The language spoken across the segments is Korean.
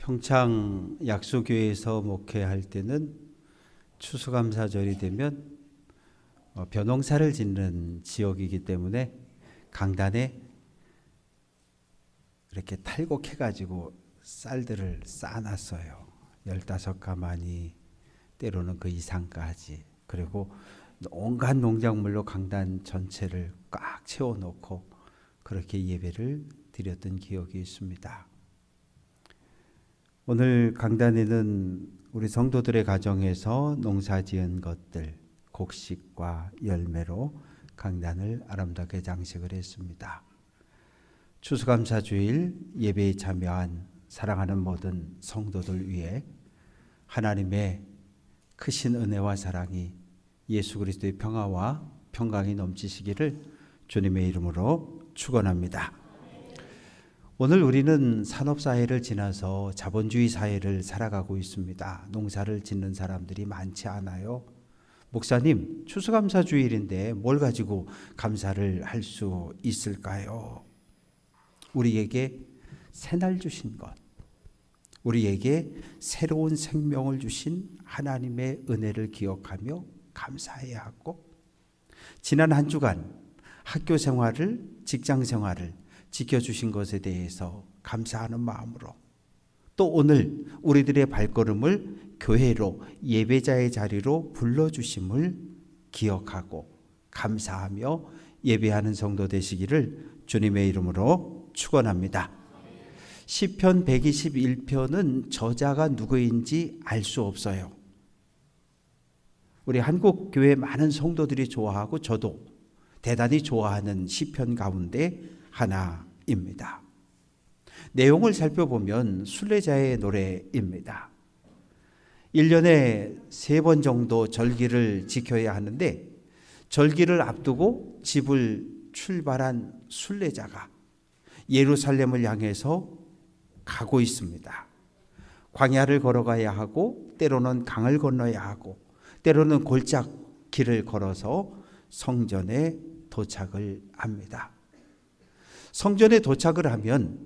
평창 약수교회에서 목회할 때는 추수감사절이 되면 벼농사를 짓는 지역이기 때문에 강단에 이렇게 탈곡해가지고 쌀들을 쌓아놨어요. 15가마니 때로는 그 이상까지. 그리고 온갖 농작물로 강단 전체를 꽉 채워놓고 그렇게 예배를 드렸던 기억이 있습니다. 오늘 강단에는 우리 성도들의 가정에서 농사지은 것들, 곡식과 열매로 강단을 아름답게 장식을 했습니다. 추수감사주일 예배에 참여한 사랑하는 모든 성도들 위해 하나님의 크신 은혜와 사랑이 예수 그리스도의 평화와 평강이 넘치시기를 주님의 이름으로 축원합니다. 오늘 우리는 산업사회를 지나서 자본주의 사회를 살아가고 있습니다. 농사를 짓는 사람들이 많지 않아요. 목사님, 추수감사주일인데 뭘 가지고 감사를 할 수 있을까요? 우리에게 새날 주신 것, 우리에게 새로운 생명을 주신 하나님의 은혜를 기억하며 감사해야 하고, 지난 한 주간 학교 생활을, 직장 생활을 지켜주신 것에 대해서 감사하는 마음으로, 또 오늘 우리들의 발걸음을 교회로 예배자의 자리로 불러주심을 기억하고 감사하며 예배하는 성도 되시기를 주님의 이름으로 축원합니다. 시편 121편은 저자가 누구인지 알 수 없어요. 우리 한국 교회 많은 성도들이 좋아하고 저도 대단히 좋아하는 시편 가운데 하나입니다. 내용을 살펴보면 순례자의 노래입니다. 1년에 3번 정도 절기를 지켜야 하는데, 절기를 앞두고 집을 출발한 순례자가 예루살렘을 향해서 가고 있습니다. 광야를 걸어가야 하고, 때로는 강을 건너야 하고, 때로는 골짜기를 걸어서 성전에 도착을 합니다. 성전에 도착을 하면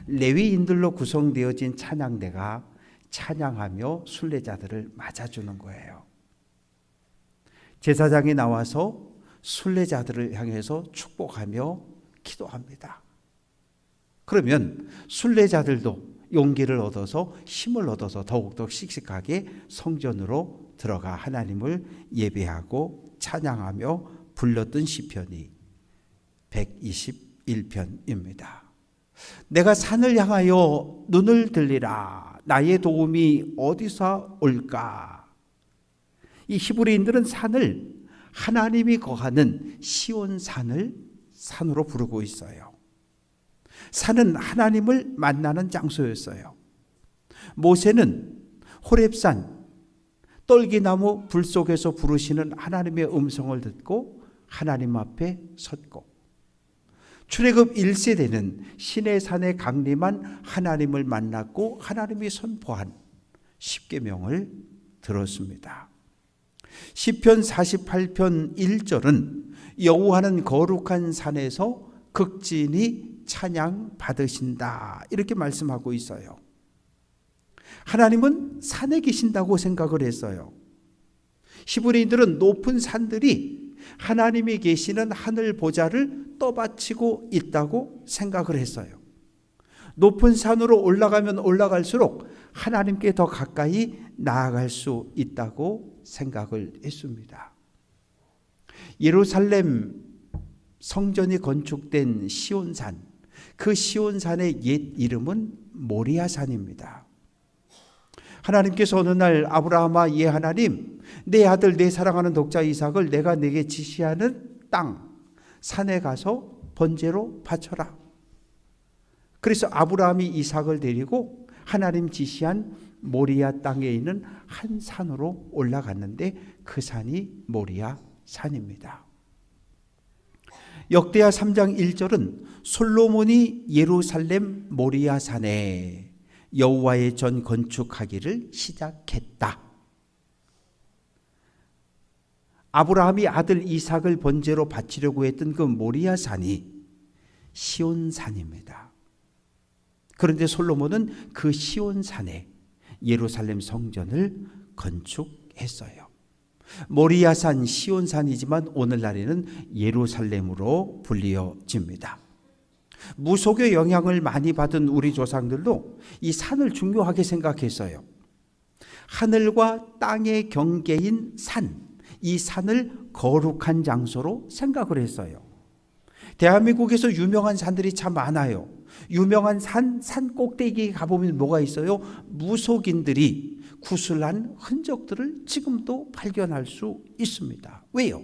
레위인들로 구성되어진 찬양대가 찬양하며 순례자들을 맞아주는 거예요. 제사장이 나와서 순례자들을 향해서 축복하며 기도합니다. 그러면 순례자들도 용기를 얻어서 힘을 얻어서 더욱더 씩씩하게 성전으로 들어가 하나님을 예배하고 찬양하며 불렀던 시편이 121편입니다. 내가 산을 향하여 눈을 들리라. 나의 도움이 어디서 올까? 이 히브리인들은 산을 하나님이 거하는 시온산을 산으로 부르고 있어요. 산은 하나님을 만나는 장소였어요. 모세는 호렙산 떨기나무 불 속에서 부르시는 하나님의 음성을 듣고 하나님 앞에 섰고, 출애굽 1세대는 시내산에 강림한 하나님을 만났고 하나님이 선포한 십계명을 들었습니다. 시편 48편 1절은 여호와는 거룩한 산에서 극진히 찬양 받으신다, 이렇게 말씀하고 있어요. 하나님은 산에 계신다고 생각을 했어요. 히브리인들은 높은 산들이 하나님이 계시는 하늘 보좌를 떠받치고 있다고 생각을 했어요. 높은 산으로 올라가면 올라갈수록 하나님께 더 가까이 나아갈 수 있다고 생각을 했습니다. 예루살렘 성전이 건축된 시온산, 그 시온산의 옛 이름은 모리아산입니다. 하나님께서 어느 날 아브라함아, 예 하나님, 내 아들 내 사랑하는 독자 이삭을 내가 내게 지시하는 땅 산에 가서 번제로 바쳐라. 그래서 아브라함이 이삭을 데리고 하나님 지시한 모리아 땅에 있는 한 산으로 올라갔는데 그 산이 모리아 산입니다. 역대하 3장 1절은 솔로몬이 예루살렘 모리아 산에 여호와의 전 건축하기를 시작했다. 아브라함이 아들 이삭을 번제로 바치려고 했던 그 모리아 산이 시온산입니다. 그런데 솔로몬은 그 시온산에 예루살렘 성전을 건축했어요. 모리아산 시온산이지만 오늘날에는 예루살렘으로 불리어집니다. 무속의 영향을 많이 받은 우리 조상들도 이 산을 중요하게 생각했어요. 하늘과 땅의 경계인 산, 이 산을 거룩한 장소로 생각을 했어요. 대한민국에서 유명한 산들이 참 많아요. 유명한 산 꼭대기에 가보면 뭐가 있어요? 무속인들이 구슬한 흔적들을 지금도 발견할 수 있습니다. 왜요?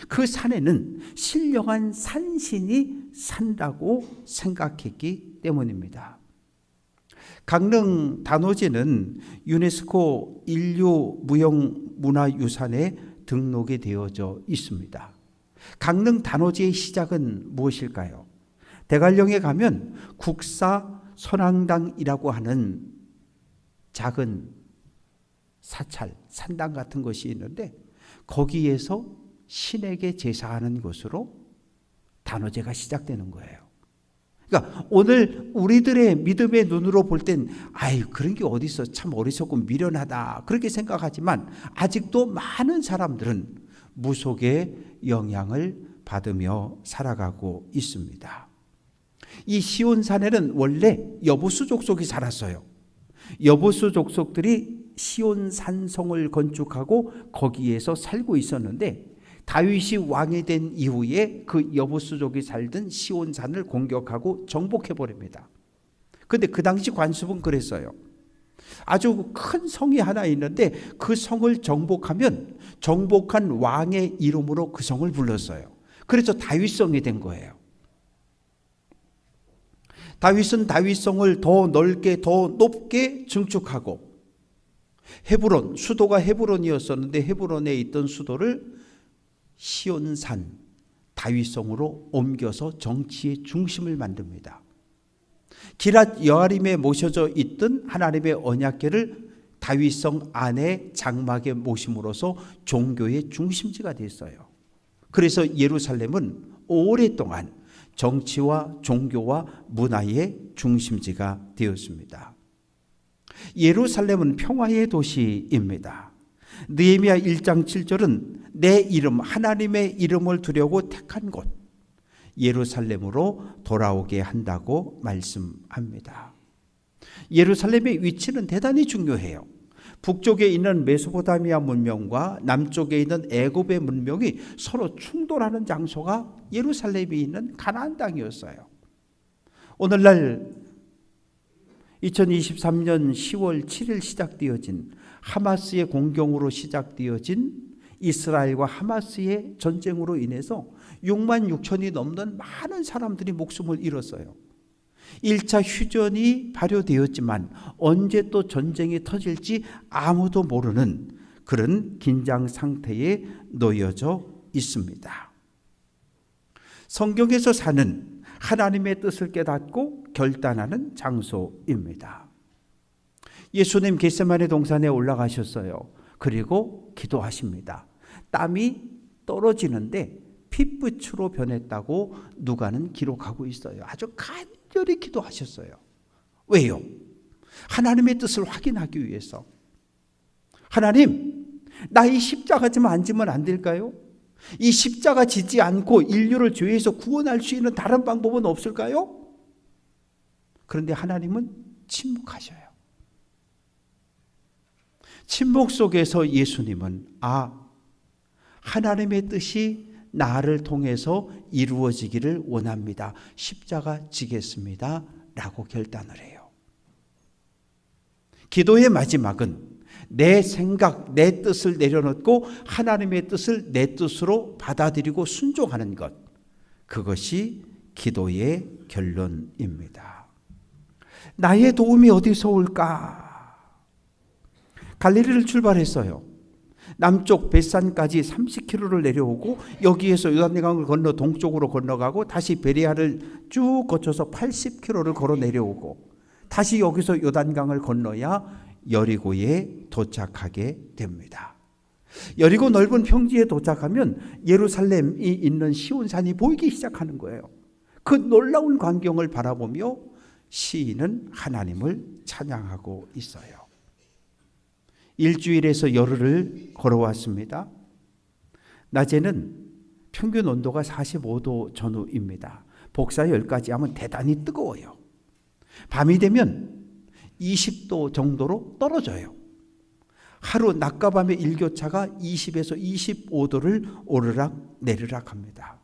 그 산에는 신령한 산신이 산다고 생각했기 때문입니다. 강릉 단오지는 유네스코 인류 무형문화유산에 등록이 되어져 있습니다. 강릉 단오지의 시작은 무엇일까요? 대관령에 가면 국사 선왕당이라고 하는 작은 사찰, 산당 같은 것이 있는데 거기에서 신에게 제사하는 것으로 단오제가 시작되는 거예요. 그러니까 오늘 우리들의 믿음의 눈으로 볼 땐 아유 그런 게 어디 있어, 참 어리석고 미련하다 그렇게 생각하지만 아직도 많은 사람들은 무속의 영향을 받으며 살아가고 있습니다. 이 시온산에는 원래 여부수 족속이 살았어요. 여부수 족속들이 시온산성을 건축하고 거기에서 살고 있었는데 다윗이 왕이 된 이후에 그 여부수족이 살던 시온산을 공격하고 정복해버립니다. 그런데 그 당시 관습은 그랬어요. 아주 큰 성이 하나 있는데 그 성을 정복하면 정복한 왕의 이름으로 그 성을 불렀어요. 그래서 다윗성이 된 거예요. 다윗은 다윗성을 더 넓게 더 높게 증축하고 헤브론, 수도가 헤브론이었었는데 헤브론에 있던 수도를 시온산 다윗성으로 옮겨서 정치의 중심을 만듭니다. 기랏 여아림에 모셔져 있던 하나님의 언약궤를 다윗성 안에 장막에 모심으로써 종교의 중심지가 됐어요. 그래서 예루살렘은 오랫동안 정치와 종교와 문화의 중심지가 되었습니다. 예루살렘은 평화의 도시입니다. 느헤미야 1장 7절은 내 이름, 하나님의 이름을 두려고 택한 곳 예루살렘으로 돌아오게 한다고 말씀합니다. 예루살렘의 위치는 대단히 중요해요. 북쪽에 있는 메소포타미아 문명과 남쪽에 있는 애굽의 문명이 서로 충돌하는 장소가 예루살렘이 있는 가나안 땅이었어요. 오늘날 2023년 10월 7일 시작되어진 하마스의 공격으로 시작되어진 이스라엘과 하마스의 전쟁으로 인해서 6만 6천이 넘는 많은 사람들이 목숨을 잃었어요. 1차 휴전이 발효되었지만 언제 또 전쟁이 터질지 아무도 모르는 그런 긴장 상태에 놓여져 있습니다. 성경에서 사는 하나님의 뜻을 깨닫고 결단하는 장소입니다. 예수님 겟세마네 동산에 올라가셨어요. 그리고 기도하십니다. 땀이 떨어지는데 핏빛으로 변했다고 누가는 기록하고 있어요. 아주 간절히 기도하셨어요. 왜요? 하나님의 뜻을 확인하기 위해서. 하나님, 나 이 십자가 좀 앉으면 안 될까요? 이 십자가 지지 않고 인류를 죄에서 구원할 수 있는 다른 방법은 없을까요? 그런데 하나님은 침묵하셔요. 침묵 속에서 예수님은 하나님의 뜻이 나를 통해서 이루어지기를 원합니다. 십자가 지겠습니다. 라고 결단을 해요. 기도의 마지막은 내 생각, 내 뜻을 내려놓고 하나님의 뜻을 내 뜻으로 받아들이고 순종하는 것. 그것이 기도의 결론입니다. 나의 도움이 어디서 올까? 갈릴리를 출발했어요. 남쪽 벳산까지 30km를 내려오고 여기에서 요단강을 건너 동쪽으로 건너가고 다시 베레아를 쭉 거쳐서 80km를 걸어 내려오고 다시 여기서 요단강을 건너야 여리고에 도착하게 됩니다. 여리고 넓은 평지에 도착하면 예루살렘이 있는 시온산이 보이기 시작하는 거예요. 그 놀라운 광경을 바라보며 시인은 하나님을 찬양하고 있어요. 일주일에서 열흘을 걸어왔습니다. 낮에는 평균 온도가 45도 전후입니다. 복사 10가지 하면 대단히 뜨거워요. 밤이 되면 20도 정도로 떨어져요. 하루 낮과 밤의 일교차가 20에서 25도를 오르락 내리락 합니다.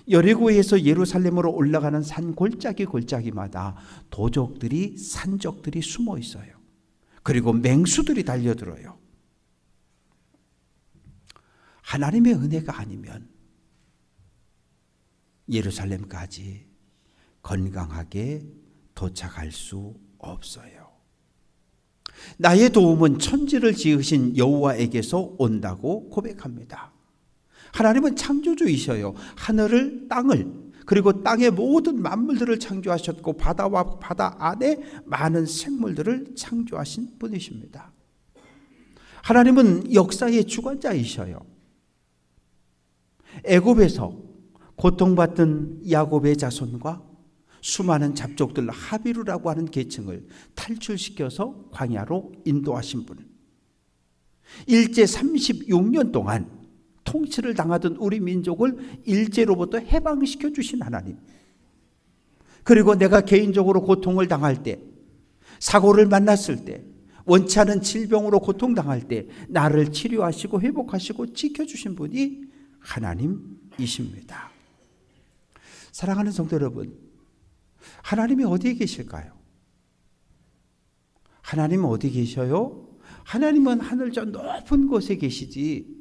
여리고에서 예루살렘으로 올라가는 산 골짜기마다 도적들이, 산적들이 숨어 있어요. 그리고 맹수들이 달려들어요. 하나님의 은혜가 아니면 예루살렘까지 건강하게 도착할 수 없어요. 나의 도움은 천지를 지으신 여호와에게서 온다고 고백합니다. 하나님은 창조주이셔요. 하늘을, 땅을, 그리고 땅의 모든 만물들을 창조하셨고 바다와 바다 안에 많은 생물들을 창조하신 분이십니다. 하나님은 역사의 주관자이셔요. 애굽에서 고통받던 야곱의 자손과 수많은 잡족들 하비루라고 하는 계층을 탈출시켜서 광야로 인도하신 분. 일제 36년 동안 통치를 당하던 우리 민족을 일제로부터 해방시켜 주신 하나님. 그리고 내가 개인적으로 고통을 당할 때, 사고를 만났을 때, 원치 않은 질병으로 고통당할 때 나를 치료하시고 회복하시고 지켜주신 분이 하나님이십니다. 사랑하는 성도 여러분, 하나님이 어디에 계실까요? 하나님은 어디 계셔요? 하나님은 하늘 저 높은 곳에 계시지.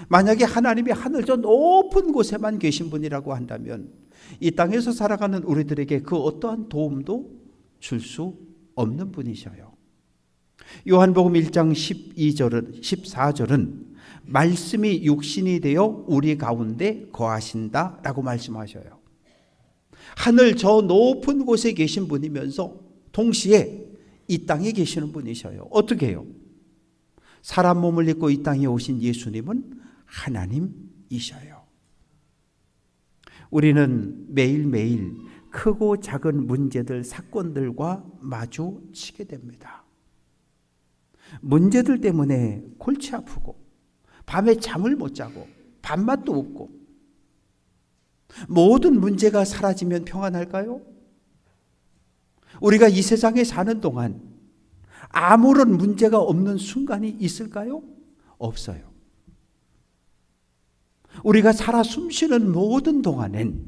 만약에 하나님이 하늘 저 높은 곳에만 계신 분이라고 한다면 이 땅에서 살아가는 우리들에게 그 어떠한 도움도 줄 수 없는 분이셔요. 요한복음 1장 12절은 14절은 말씀이 육신이 되어 우리 가운데 거하신다라고 말씀하셔요. 하늘 저 높은 곳에 계신 분이면서 동시에 이 땅에 계시는 분이셔요. 어떻게 해요? 사람 몸을 입고 이 땅에 오신 예수님은 하나님이셔요. 우리는 매일매일 크고 작은 문제들, 사건들과 마주치게 됩니다. 문제들 때문에 골치 아프고 밤에 잠을 못 자고 밥맛도 없고, 모든 문제가 사라지면 평안할까요? 우리가 이 세상에 사는 동안 아무런 문제가 없는 순간이 있을까요? 없어요. 우리가 살아 숨쉬는 모든 동안엔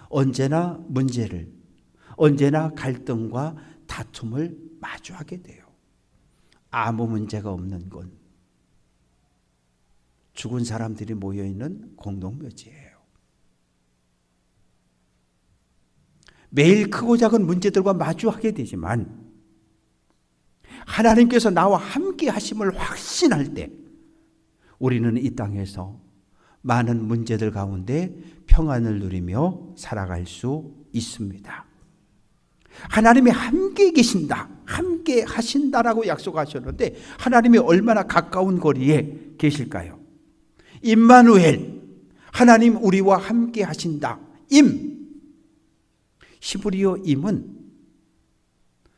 언제나 문제를, 언제나 갈등과 다툼을 마주하게 돼요. 아무 문제가 없는 건 죽은 사람들이 모여있는 공동묘지예요. 매일 크고 작은 문제들과 마주하게 되지만 하나님께서 나와 함께 하심을 확신할 때 우리는 이 땅에서 많은 문제들 가운데 평안을 누리며 살아갈 수 있습니다. 하나님이 함께 계신다, 함께 하신다라고 약속하셨는데 하나님이 얼마나 가까운 거리에 계실까요? 임마누엘, 하나님 우리와 함께 하신다. 히브리어 임은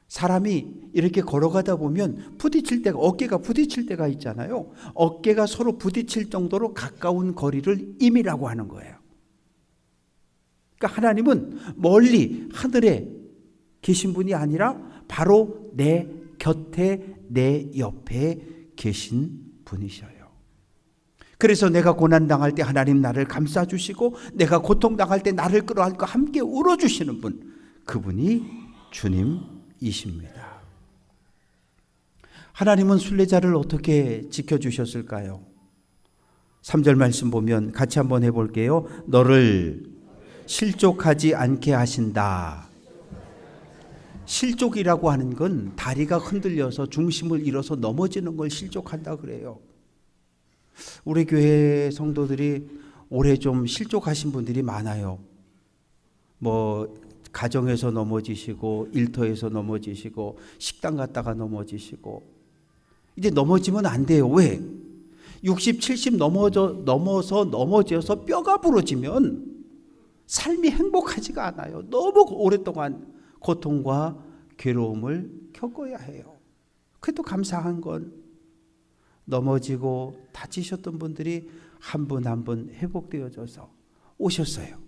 사람이 이렇게 걸어가다 보면 부딪힐 때가, 어깨가 부딪힐 때가 있잖아요. 어깨가 서로 부딪힐 정도로 가까운 거리를 임이라고 하는 거예요. 그러니까 하나님은 멀리 하늘에 계신 분이 아니라 바로 내 곁에, 내 옆에 계신 분이셔요. 그래서 내가 고난당할 때 하나님 나를 감싸주시고, 내가 고통당할 때 나를 끌어안고 함께 울어주시는 분, 그분이 주님이십니다. 하나님은 순례자를 어떻게 지켜주셨을까요? 3절 말씀 보면 같이 한번 해볼게요. 너를 실족하지 않게 하신다. 실족이라고 하는 건 다리가 흔들려서 중심을 잃어서 넘어지는 걸 실족한다 그래요. 우리 교회 성도들이 올해 좀 실족하신 분들이 많아요. 뭐 가정에서 넘어지시고, 일터에서 넘어지시고, 식당 갔다가 넘어지시고. 이제 넘어지면 안 돼요. 왜? 60, 70 넘어져서 뼈가 부러지면 삶이 행복하지가 않아요. 너무 오랫동안 고통과 괴로움을 겪어야 해요. 그래도 감사한 건 넘어지고 다치셨던 분들이 한 분 한 분 회복되어져서 오셨어요.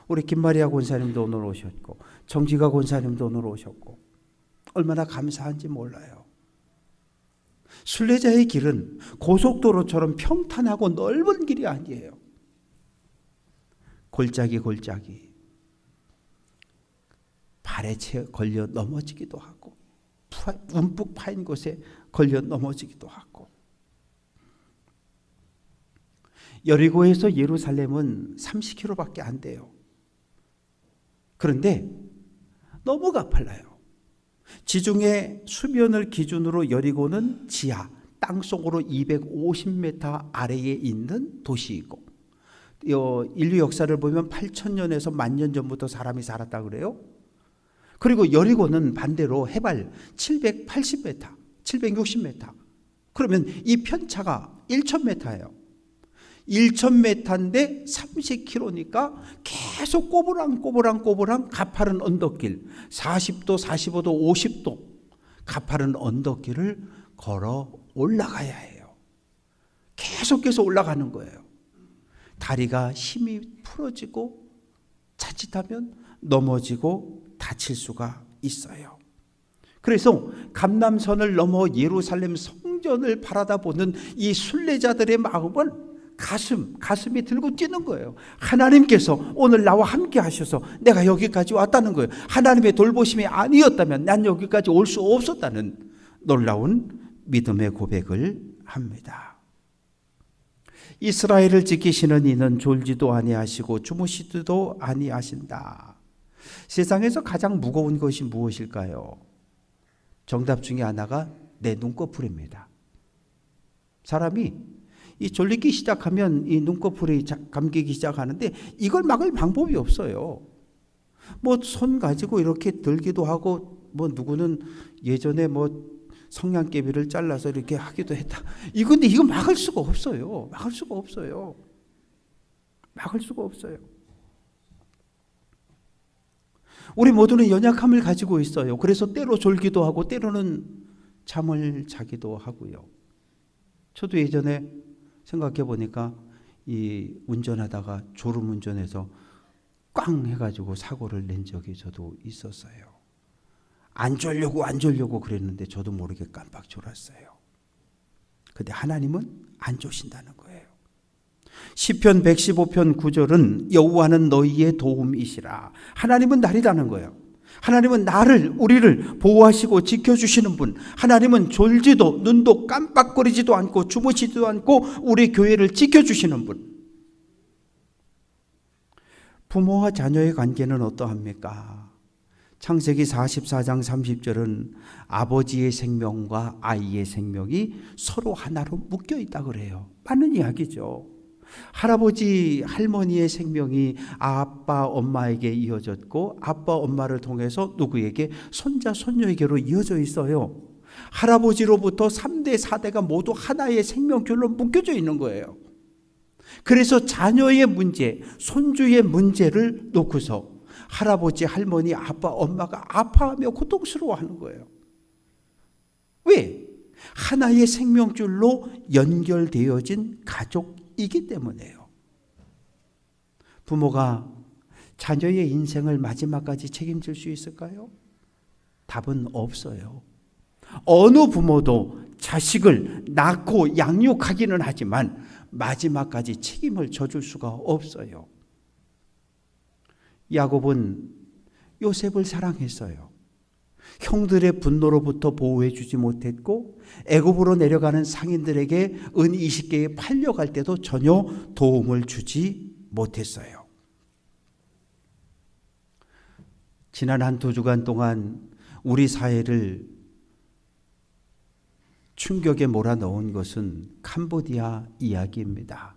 우리 김마리아 권사님도 오늘 오셨고 정지가 권사님도 오늘 오셨고 얼마나 감사한지 몰라요. 순례자의 길은 고속도로처럼 평탄하고 넓은 길이 아니에요. 골짜기 발에 걸려 넘어지기도 하고 움푹 파인 곳에 걸려 넘어지기도 하고. 여리고에서 예루살렘은 30km밖에 안 돼요. 그런데 너무 가팔라요. 지중해 수면을 기준으로 여리고는 지하 땅속으로 250m 아래에 있는 도시이고, 인류 역사를 보면 8,000년에서 10,000년 전부터 사람이 살았다 그래요. 그리고 여리고는 반대로 해발 780m, 760m. 그러면 이 편차가 1,000m예요. 1,000m인데 30km니까 계속 꼬부랑 가파른 언덕길, 40도, 45도, 50도 가파른 언덕길을 걸어 올라가야 해요. 계속해서 올라가는 거예요. 다리가 힘이 풀어지고 자칫하면 넘어지고 다칠 수가 있어요. 그래서 감람선을 넘어 예루살렘 성전을 바라다 보는 이 순례자들의 마음은 가슴이 들고 뛰는 거예요. 하나님께서 오늘 나와 함께 하셔서 내가 여기까지 왔다는 거예요. 하나님의 돌보심이 아니었다면 난 여기까지 올 수 없었다는 놀라운 믿음의 고백을 합니다. 이스라엘을 지키시는 이는 졸지도 아니하시고 주무시지도 아니하신다. 세상에서 가장 무거운 것이 무엇일까요? 정답 중에 하나가 내 눈꺼풀입니다. 사람이 이 졸리기 시작하면 이 눈꺼풀이 감기기 시작하는데 이걸 막을 방법이 없어요. 뭐 손 가지고 이렇게 들기도 하고, 뭐 누구는 예전에 뭐 성냥개비를 잘라서 이렇게 하기도 했다. 이건데 이거 막을 수가 없어요. 막을 수가 없어요. 우리 모두는 연약함을 가지고 있어요. 그래서 때로 졸기도 하고 때로는 잠을 자기도 하고요. 저도 예전에 생각해 보니까 이 운전하다가 졸음운전해서 꽝 해가지고 사고를 낸 적이 저도 있었어요. 안 졸려고 그랬는데 저도 모르게 깜빡 졸았어요. 근데 하나님은 안 조신다는 거예요. 시편 115편 9절은 여호와는 너희의 도움이시라. 하나님은 나리라는 거예요. 하나님은 우리를 보호하시고 지켜주시는 분. 하나님은 졸지도 눈도 깜빡거리지도 않고 주무시지도 않고 우리 교회를 지켜주시는 분. 부모와 자녀의 관계는 어떠합니까? 창세기 44장 30절은 아버지의 생명과 아이의 생명이 서로 하나로 묶여 있다 그래요. 맞는 이야기죠. 할아버지 할머니의 생명이 아빠 엄마에게 이어졌고 아빠 엄마를 통해서 누구에게? 손자 손녀에게로 이어져 있어요. 할아버지로부터 3대 4대가 모두 하나의 생명줄로 묶여져 있는 거예요. 그래서 자녀의 문제, 손주의 문제를 놓고서 할아버지 할머니 아빠 엄마가 아파하며 고통스러워하는 거예요. 왜? 하나의 생명줄로 연결되어진 가족이기 때문에요. 부모가 자녀의 인생을 마지막까지 책임질 수 있을까요? 답은 없어요. 어느 부모도 자식을 낳고 양육하기는 하지만 마지막까지 책임을 져줄 수가 없어요. 야곱은 요셉을 사랑했어요. 형들의 분노로부터 보호해 주지 못했고 애굽으로 내려가는 상인들에게 은 20개에 팔려갈 때도 전혀 도움을 주지 못했어요. 지난 한 두 주간 동안 우리 사회를 충격에 몰아넣은 것은 캄보디아 이야기입니다.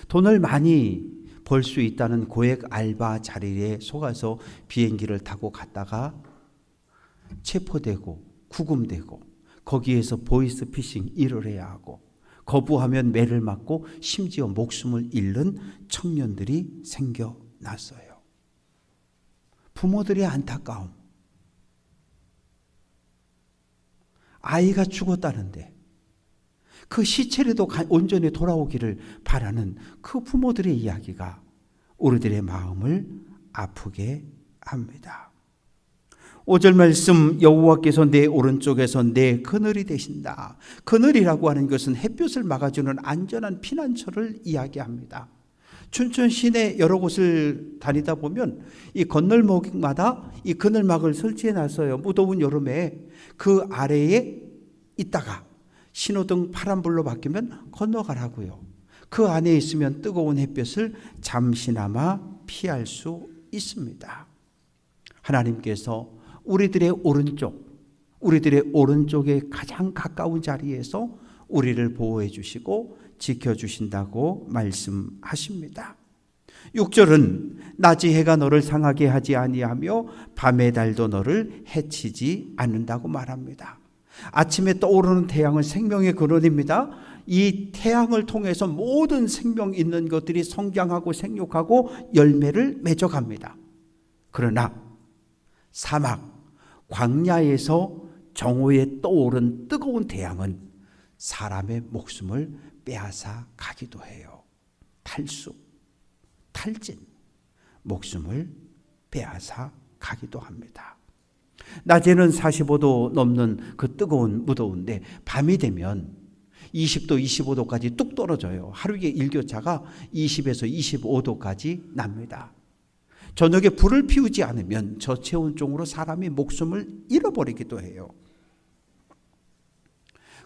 돈을 많이 벌 수 있다는 고액 알바 자리에 속아서 비행기를 타고 갔다가 체포되고 구금되고 거기에서 보이스피싱 일을 해야 하고 거부하면 매를 맞고 심지어 목숨을 잃는 청년들이 생겨났어요. 부모들의 안타까움, 아이가 죽었다는데 그 시체라도 온전히 돌아오기를 바라는 그 부모들의 이야기가 우리들의 마음을 아프게 합니다. 5절 말씀, 여호와께서 내 오른쪽에서 내 그늘이 되신다. 그늘이라고 하는 것은 햇볕을 막아주는 안전한 피난처를 이야기합니다. 춘천 시내 여러 곳을 다니다 보면 이 건널목마다 이 그늘막을 설치해 놨어요. 무더운 여름에 그 아래에 있다가 신호등 파란불로 바뀌면 건너가라고요. 그 안에 있으면 뜨거운 햇볕을 잠시나마 피할 수 있습니다. 하나님께서 우리들의 오른쪽에 가장 가까운 자리에서 우리를 보호해 주시고 지켜주신다고 말씀하십니다. 6절은 낮의 해가 너를 상하게 하지 아니하며 밤의 달도 너를 해치지 않는다고 말합니다. 아침에 떠오르는 태양은 생명의 근원입니다. 이 태양을 통해서 모든 생명 있는 것들이 성장하고 생육하고 열매를 맺어갑니다. 그러나 사막, 광야에서 정오에 떠오른 뜨거운 태양은 사람의 목숨을 빼앗아 가기도 해요. 탈수, 탈진, 목숨을 빼앗아 가기도 합니다. 낮에는 45도 넘는 그 뜨거운 무더운데 밤이 되면 20도, 25도까지 뚝 떨어져요. 하루에 일교차가 20에서 25도까지 납니다. 저녁에 불을 피우지 않으면 저체온증으로 사람이 목숨을 잃어버리기도 해요.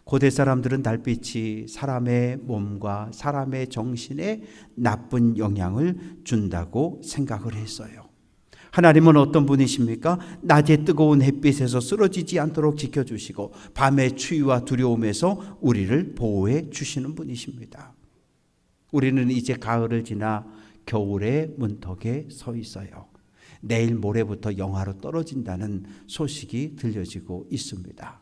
고대 사람들은 달빛이 사람의 몸과 사람의 정신에 나쁜 영향을 준다고 생각을 했어요. 하나님은 어떤 분이십니까? 낮에 뜨거운 햇빛에서 쓰러지지 않도록 지켜주시고 밤의 추위와 두려움에서 우리를 보호해 주시는 분이십니다. 우리는 이제 가을을 지나 겨울의 문턱에 서 있어요. 내일 모레부터 영하로 떨어진다는 소식이 들려지고 있습니다.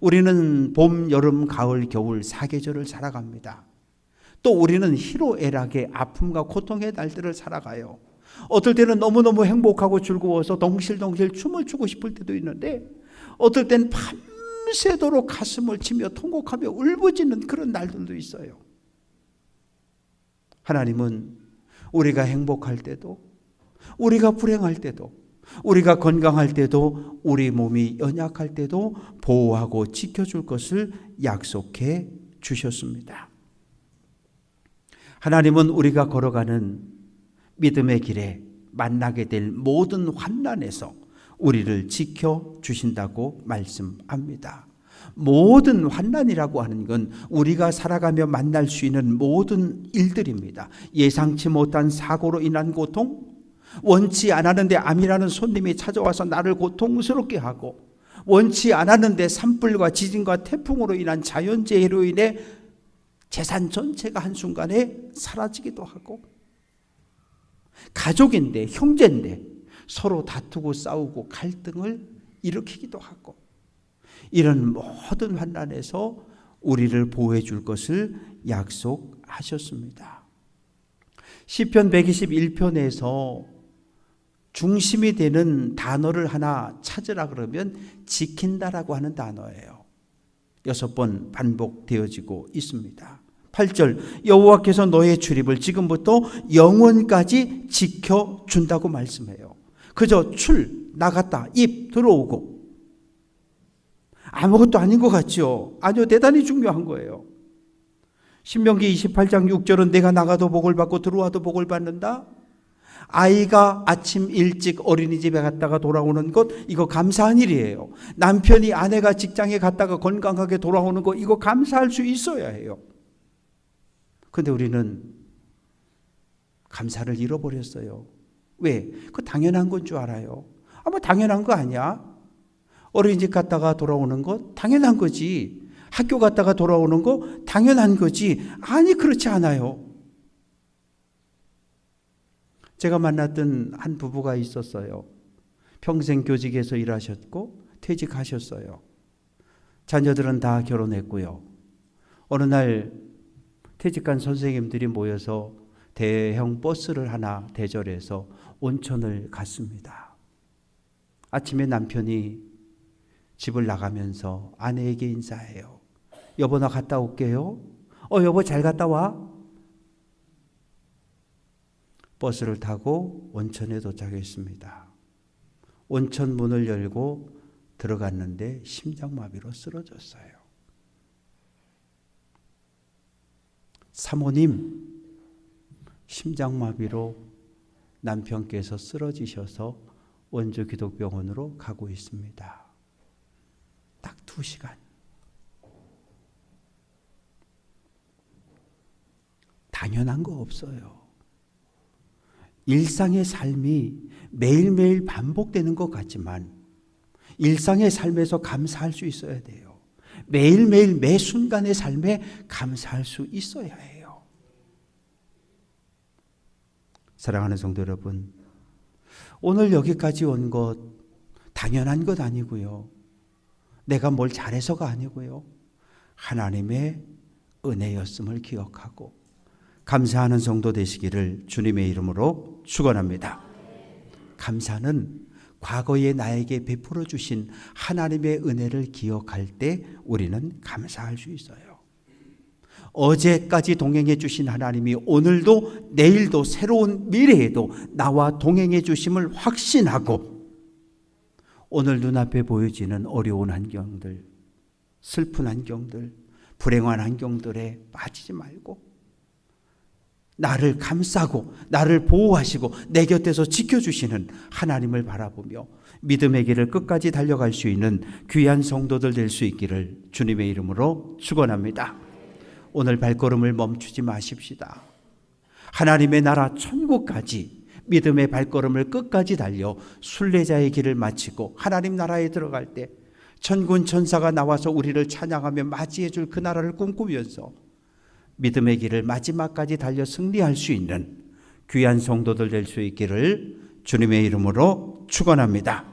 우리는 봄, 여름, 가을, 겨울 4계절을 살아갑니다. 또 우리는 희로애락의 아픔과 고통의 날들을 살아가요. 어떨 때는 너무너무 행복하고 즐거워서 덩실덩실 춤을 추고 싶을 때도 있는데 어떨 때는 밤새도록 가슴을 치며 통곡하며 울부짖는 그런 날들도 있어요. 하나님은 우리가 행복할 때도, 우리가 불행할 때도, 우리가 건강할 때도, 우리 몸이 연약할 때도 보호하고 지켜줄 것을 약속해 주셨습니다. 하나님은 우리가 걸어가는 믿음의 길에 만나게 될 모든 환난에서 우리를 지켜주신다고 말씀합니다. 모든 환난이라고 하는 건 우리가 살아가며 만날 수 있는 모든 일들입니다. 예상치 못한 사고로 인한 고통, 원치 않았는데 암이라는 손님이 찾아와서 나를 고통스럽게 하고, 원치 않았는데 산불과 지진과 태풍으로 인한 자연재해로 인해 재산 전체가 한순간에 사라지기도 하고, 가족인데 형제인데 서로 다투고 싸우고 갈등을 일으키기도 하고, 이런 모든 환난에서 우리를 보호해 줄 것을 약속하셨습니다. 시편 121편에서 중심이 되는 단어를 하나 찾으라 그러면 지킨다라고 하는 단어예요. 6번 반복되어지고 있습니다. 8절, 여호와께서 너의 출입을 지금부터 영원까지 지켜준다고 말씀해요. 그저 나갔다, 입 들어오고 아무것도 아닌 것 같죠? 아니요, 대단히 중요한 거예요. 신명기 28장 6절은 내가 나가도 복을 받고 들어와도 복을 받는다. 아이가 아침 일찍 어린이집에 갔다가 돌아오는 것, 이거 감사한 일이에요. 남편이 아내가 직장에 갔다가 건강하게 돌아오는 것, 이거 감사할 수 있어야 해요. 근데 우리는 감사를 잃어버렸어요. 왜? 그거 당연한 건 줄 알아요. 뭐 당연한 거 아니야? 어린이집 갔다가 돌아오는 것 당연한 거지. 학교 갔다가 돌아오는 거 당연한 거지. 아니, 그렇지 않아요. 제가 만났던 한 부부가 있었어요. 평생 교직에서 일하셨고 퇴직하셨어요. 자녀들은 다 결혼했고요. 어느 날 퇴직한 선생님들이 모여서 대형 버스를 하나 대절해서 온천을 갔습니다. 아침에 남편이 집을 나가면서 아내에게 인사해요. 여보, 나 갔다 올게요. 여보, 잘 갔다 와. 버스를 타고 온천에 도착했습니다. 온천 문을 열고 들어갔는데 심장마비로 쓰러졌어요. 사모님, 심장마비로 남편께서 쓰러지셔서 원주 기독병원으로 가고 있습니다. 딱 2시간. 당연한 거 없어요. 일상의 삶이 매일매일 반복되는 것 같지만 일상의 삶에서 감사할 수 있어야 돼요. 매일매일 매 순간의 삶에 감사할 수 있어야 해요. 사랑하는 성도 여러분, 오늘 여기까지 온 것 당연한 것 아니고요. 내가 뭘 잘해서가 아니고요. 하나님의 은혜였음을 기억하고 감사하는 성도 되시기를 주님의 이름으로 축원합니다. 감사는 과거에 나에게 베풀어 주신 하나님의 은혜를 기억할 때 우리는 감사할 수 있어요. 어제까지 동행해 주신 하나님이 오늘도 내일도 새로운 미래에도 나와 동행해 주심을 확신하고 오늘 눈앞에 보여지는 어려운 환경들, 슬픈 환경들, 불행한 환경들에 빠지지 말고 나를 감싸고 나를 보호하시고 내 곁에서 지켜주시는 하나님을 바라보며 믿음의 길을 끝까지 달려갈 수 있는 귀한 성도들 될 수 있기를 주님의 이름으로 축원합니다. 오늘 발걸음을 멈추지 마십시다. 하나님의 나라 천국까지 믿음의 발걸음을 끝까지 달려 순례자의 길을 마치고 하나님 나라에 들어갈 때 천군 천사가 나와서 우리를 찬양하며 맞이해 줄 그 나라를 꿈꾸면서 믿음의 길을 마지막까지 달려 승리할 수 있는 귀한 성도들 될 수 있기를 주님의 이름으로 축원합니다.